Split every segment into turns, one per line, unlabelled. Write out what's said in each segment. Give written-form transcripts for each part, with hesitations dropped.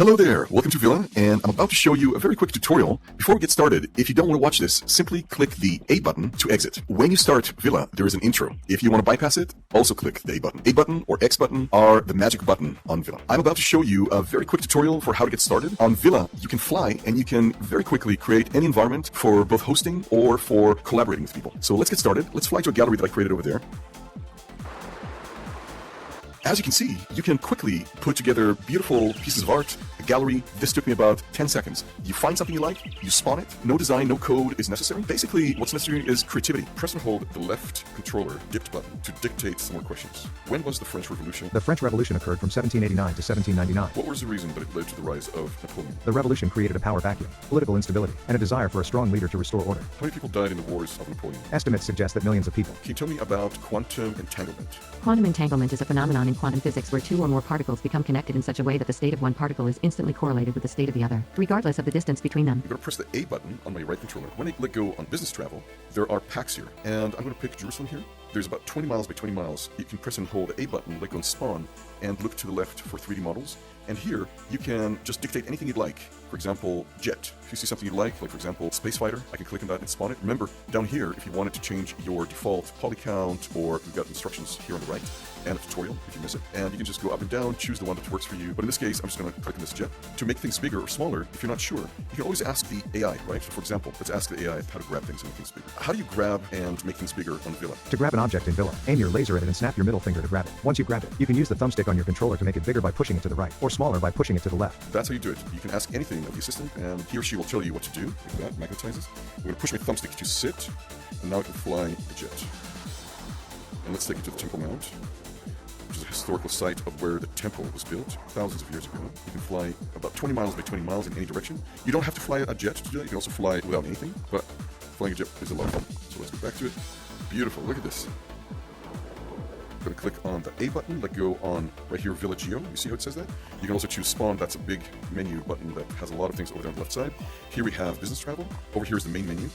Hello there, welcome to Villa, and I'm about to show you a very quick tutorial. Before we get started, if you don't want to watch this, simply click the A button to exit. When you start Villa, there is an intro. If you want to bypass it, also click the A button. A button or X button are the magic button on Villa. I'm about to show you a very quick tutorial for how to get started. On Villa, you can fly and you can very quickly create any environment for both hosting or for collaborating with people. So let's get started. Let's fly to a gallery that I created over there. As you can see, you can quickly put together beautiful pieces of art, a gallery. This took me about 10 seconds. You find something you like, you spawn it. No design, no code is necessary. Basically, what's necessary is creativity. Press and hold the left controller dipped button to dictate some more questions. When was the French Revolution?
The French Revolution occurred from 1789 to 1799.
What was the reason that it led to the rise of Napoleon?
The revolution created a power vacuum, political instability, and a desire for a strong leader to restore order.
How many people died in the wars of Napoleon?
Estimates suggest that millions of people.
Can you tell me about quantum entanglement?
Quantum entanglement is a phenomenon in quantum physics where two or more particles become connected in such a way that the state of one particle is instantly correlated with the state of the other, regardless of the distance between them.
I'm going to press the A button on my right controller. When I let go on business travel, there are packs here, and I'm going to pick Jerusalem here. There's about 20 miles by 20 miles. You can press and hold the A button, let go and spawn, and look to the left for 3D models. And here, you can just dictate anything you'd like. For example, jet. If you see something you like for example, space fighter, I can click on that and spawn it. Remember, down here, if you wanted to change your default poly count, or we've got instructions here on the right, and a tutorial if you miss it. And you can just go up and down, choose the one that works for you. But in this case, I'm just going to click on this jet. To make things bigger or smaller, if you're not sure, you can always ask the AI, right? For example, let's ask the AI how to grab things and make things bigger. How do you grab and make things bigger on Villa?
To grab an object in Villa, aim your laser at it and snap your middle finger to grab it. Once you grab it, you can use the thumbstick on your controller to make it bigger by pushing it to the right, or smaller by pushing it to the left.
That's how you do it. You can ask anything of the assistant, and he or she will tell you what to do. Like that, magnetizes. I'm going to push my thumbstick to sit, and now I can fly the jet. And let's take it to the Temple Mount, which is a historical site of where the temple was built thousands of years ago. You can fly about 20 miles by 20 miles in any direction. You don't have to fly a jet to do that. You can also fly without anything, but flying a jet is a lot of fun. So let's go back to it. Beautiful. Look at this. I'm going to click on the A button, let go on right here, Villa Geo. You see how it says that? You can also choose spawn. That's a big menu button that has a lot of things over there on the left side. Here we have business travel. Over here is the main menu.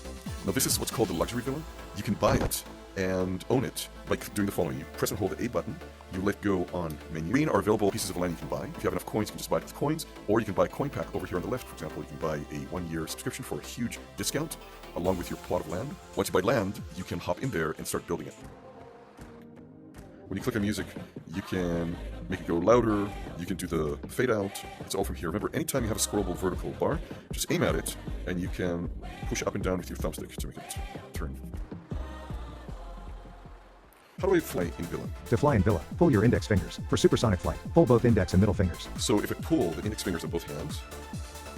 Now this is what's called the luxury villa. You can buy it and own it by doing the following. You press and hold the A button, you let go on menu. Green are available pieces of land you can buy. If you have enough coins, you can just buy it with coins, or you can buy a coin pack over here on the left. For example, you can buy a 1-year subscription for a huge discount along with your plot of land. Once you buy land, you can hop in there and start building it. When you click on music, you can make it go louder, you can do the fade out, it's all from here. Remember, anytime you have a scrollable vertical bar, just aim at it, and you can push up and down with your thumbstick to make it turn. How do I fly in Villa?
To fly in Villa, pull your index fingers. For supersonic flight, pull both index and middle fingers.
So if I pull the index fingers on both hands,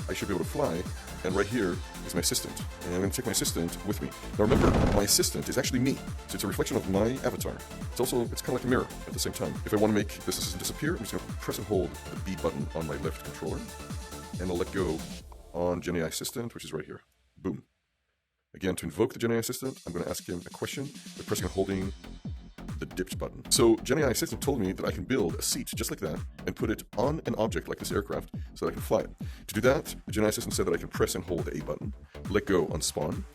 I should be able to fly, and right here is my assistant. And I'm going to take my assistant with me. Now remember, my assistant is actually me, so it's a reflection of my avatar. It's kind of like a mirror at the same time. If I want to make this assistant disappear, I'm just going to press and hold the B button on my left controller, and I'll let go on GenAI Assistant, which is right here. Boom. Again, to invoke the GenAI Assistant, I'm going to ask him a question by pressing and holding the dipped button. So GenAI Assistant told me that I can build a seat just like that and put it on an object like this aircraft so that I can fly it. To do that, the GenAI Assistant said that I can press and hold the A button, let go on spawn,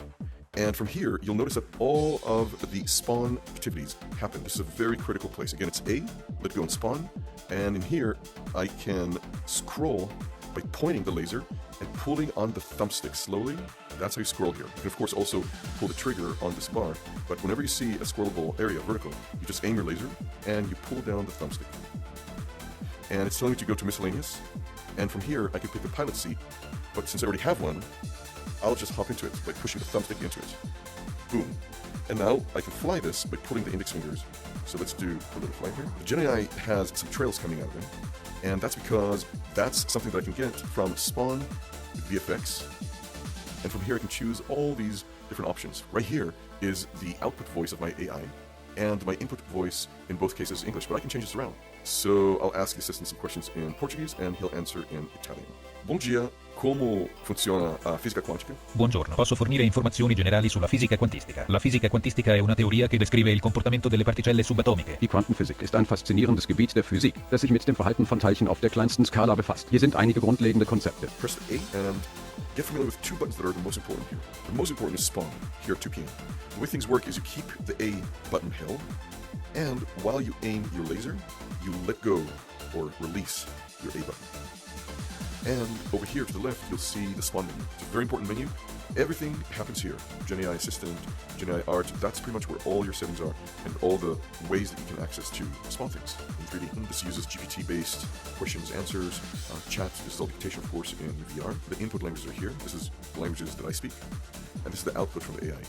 and from here, you'll notice that all of the spawn activities happen. This is a very critical place. Again, it's A, let go and spawn, and in here, I can scroll by pointing the laser and pulling on the thumbstick slowly. That's how you scroll here. You can of course also pull the trigger on this bar, but whenever you see a scrollable area vertical, you just aim your laser and you pull down the thumbstick. And it's telling me to go to miscellaneous, and from here I can pick the pilot seat, but since I already have one, I'll just hop into it by pushing the thumbstick into it. Boom. And now I can fly this by pulling the index fingers. So let's do a little flight here. The GenAI has some trails coming out of it, and that's because that's something that I can get from Spawn VFX. And from here I can choose all these different options. Right here is the output voice of my AI, and my input voice in both cases is English, but I can change this around. So I'll ask the assistant some questions in Portuguese, and he'll answer in Italian. Bom dia, come funziona a fisica quantica?
Buongiorno, posso fornire informazioni generali sulla fisica quantistica. La fisica quantistica è una teoria che descrive il comportamento delle particelle subatomiche.
Die Quantenphysik ist ein faszinierendes Gebiet der Physik, das sich mit dem Verhalten von Teilchen auf der kleinsten Skala befasst. Hier sind einige grundlegende Konzepte.
Press the A and get familiar with two buttons that are the most important here. The most important is spawn, here at 2 p.m. The way things work is you keep the A button held, and while you aim your laser, you let go or release your A button. And over here to the left, you'll see the spawn menu. It's a very important menu. Everything happens here. GenAI Assistant, GenAI Art, that's pretty much where all your settings are and all the ways that you can access to spawn things in 3D. And this uses GPT-based questions, answers, chat. This is all dictation, of course, in VR. The input languages are here. This is the languages that I speak. And this is the output from the AI.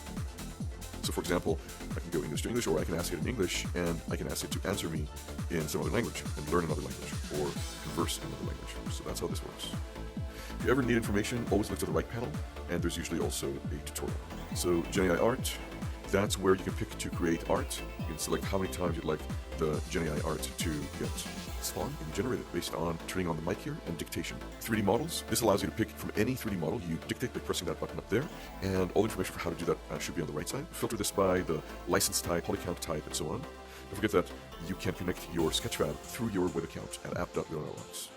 So for example, I can go English to English, or I can ask it in English, and I can ask it to answer me in some other language, and learn another language, or converse in another language. So that's how this works. If you ever need information, always look to the right panel, and there's usually also a tutorial. So GenAI Art, that's where you can pick to create art. You can select how many times you'd like the GenAI Art to get spawned and generated based on turning on the mic here and dictation. 3D models, this allows you to pick from any 3D model. You dictate by pressing that button up there, and all the information for how to do that should be on the right side. Filter this by the license type, polycount type, and so on. Don't forget that you can connect your Sketchfab through your web account at app.villa.rocks.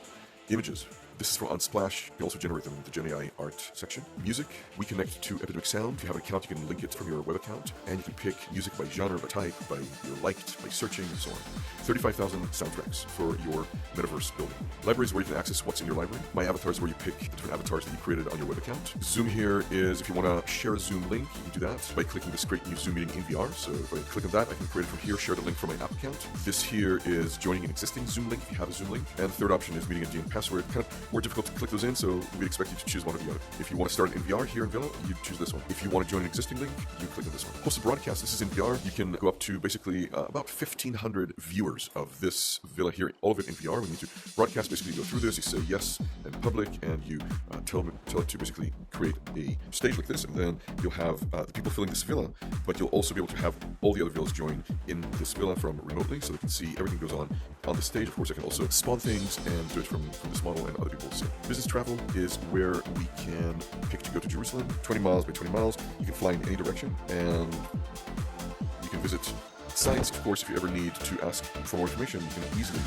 Images. This is from Unsplash. You can also generate them in the GenAI Art section. Music, we connect to Epidemic Sound. If you have an account, you can link it from your web account, and you can pick music by genre, by type, by your liked, by searching, and so on. 35,000 soundtracks for your metaverse building. Libraries where you can access what's in your library. My Avatar is where you pick the different avatars that you created on your web account. Zoom here is if you want to share a Zoom link, you can do that by clicking this create new Zoom meeting in VR. So if I click on that, I can create it from here, share the link from my app account. This here is joining an existing Zoom link if you have a Zoom link. And the third option is meeting a DN password. Kind of more difficult to click those in, so we expect you to choose one or the other. If you want to start in VR here in Villa, you choose this one. If you want to join an existing link, you click on this one. Hosted broadcast, this is in VR. You can go up to basically about 1,500 viewers of this Villa here, all of it in VR. We need to broadcast, basically go through this, you say yes in public, and you tell it to basically create a stage like this, and then you'll have the people filling this Villa, but you'll also be able to have all the other villas join in this Villa from remotely, so they can see everything goes on the stage. Of course, I can also spawn things and do it from this model, and other people will see. Business travel is where we can pick to go to Jerusalem, 20 miles by 20 miles. You can fly in any direction, and you can visit sites. Of course, if you ever need to ask for more information, you can easily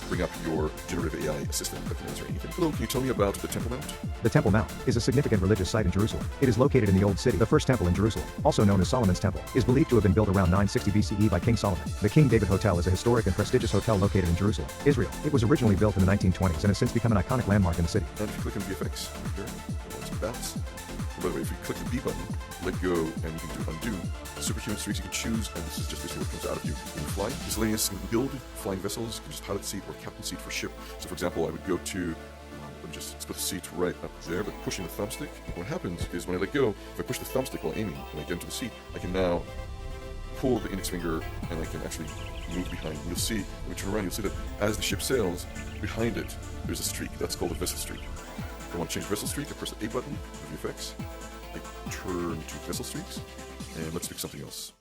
bring up your Generative AI Assistant that can answer anything. Hello, can you tell me about the Temple Mount?
The Temple Mount is a significant religious site in Jerusalem. It is located in the Old City. The first temple in Jerusalem, also known as Solomon's Temple, is believed to have been built around 960 BCE by King Solomon. The King David Hotel is a historic and prestigious hotel located in Jerusalem, Israel. It was originally built in the 1920s and has since become an iconic landmark in the city.
And if you click on VFX right here, you'll some bats. By the way, if you click the B button, let go, and you can do undo. Superhuman streaks you can choose, and this is just basically what comes out of you when you fly. Miscellaneous, you can build flying vessels. You can just pilot seat or captain seat for ship. So for example, I would go to, let me just split the seat right up there, but pushing the thumbstick. What happens is when I let go, if I push the thumbstick while aiming, and I get into the seat, I can now pull the index finger, and I can actually move behind. You'll see, when we turn around, you'll see that as the ship sails, behind it, there's a streak. That's called a vessel streak. If I want to change vessel streak, I press the A button, with the effects. I turn to vessel streaks, and let's pick something else.